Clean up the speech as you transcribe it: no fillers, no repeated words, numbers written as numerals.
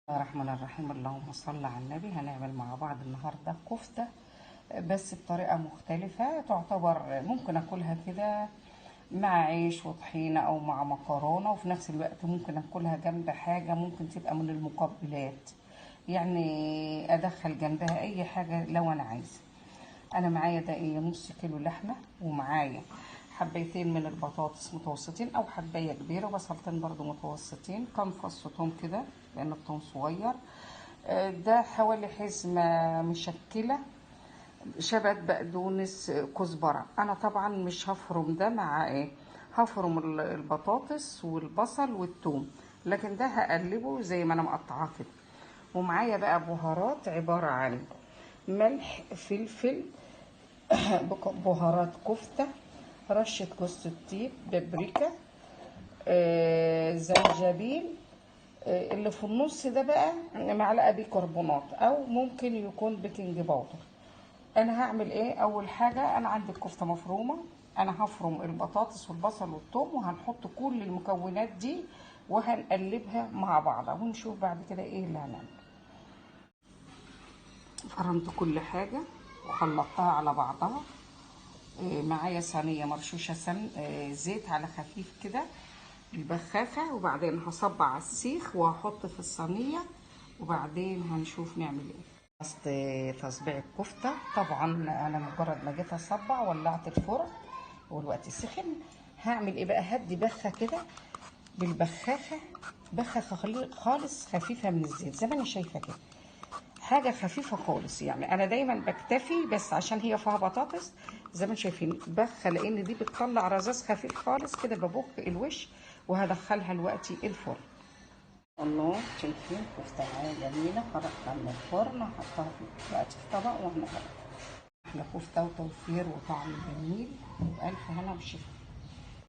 الله الرحمن الرحيم. اللهم صل على النبي. هنعمل مع بعض النهارده كفته بس بطريقه مختلفه، تعتبر ممكن اكلها كده مع عيش وطحينه او مع مكرونه، وفي نفس الوقت ممكن اكلها جنب حاجه ممكن تبقى من المقبلات، يعني ادخل جنبها اي حاجه لو انا عايزه. انا معايا ده نص كيلو لحمه، ومعايا حبيتين من البطاطس متوسطين او حبايه كبيره، بصلتين برضو متوسطين، كام فص توم كده لان التوم صغير. ده حوالي حزمه مشكله، شبت بقدونس، كزبره. انا طبعا مش هفرم ده مع هفرم البطاطس والبصل والثوم، لكن ده هقلبه زي ما انا مقطعاه كده. ومعايا بقى بهارات عباره عن ملح، فلفل، بهارات كفتة، رشة جوز الطيب، بابريكا، زنجبيل. اللي في النص ده بقى معلقة بيكربونات او ممكن يكون بيكنج باودر. انا هعمل اول حاجة، انا عندي الكفتة مفرومة، انا هفرم البطاطس والبصل والثوم وهنحط كل المكونات دي وهنقلبها مع بعض ونشوف بعد كده اللي هنعمل. فرمت كل حاجة وخلطتها على بعضها. معايا صينيه مرشوشه زيت على خفيف كده، البخاخه، وبعدين هصب على السيخ وهحط في الصينيه، وبعدين هنشوف نعمل تصبيع الكفته. طبعا انا مجرد ما جيت اصبع ولعت الفرن والوقت سخن. هعمل بقى، هدي بخه كده بالبخاخه، بخه خالص خفيفه من الزيت زي ما انا شايفه كده، حاجه خفيفه خالص. يعني انا دايما بكتفي بس عشان هي فيها بطاطس زي ما شايفين بخه، لان دي بتطلع رذاذ خفيف خالص كده. ببخ الوش وهدخلها دلوقتي الفرن. الله، شايفين كفته معايا جميله، خرجتها من الفرن هحطها دلوقتي في طبق وهناكلها. احلى كفته وتوفير وطعم جميل، والف هنا وشفا.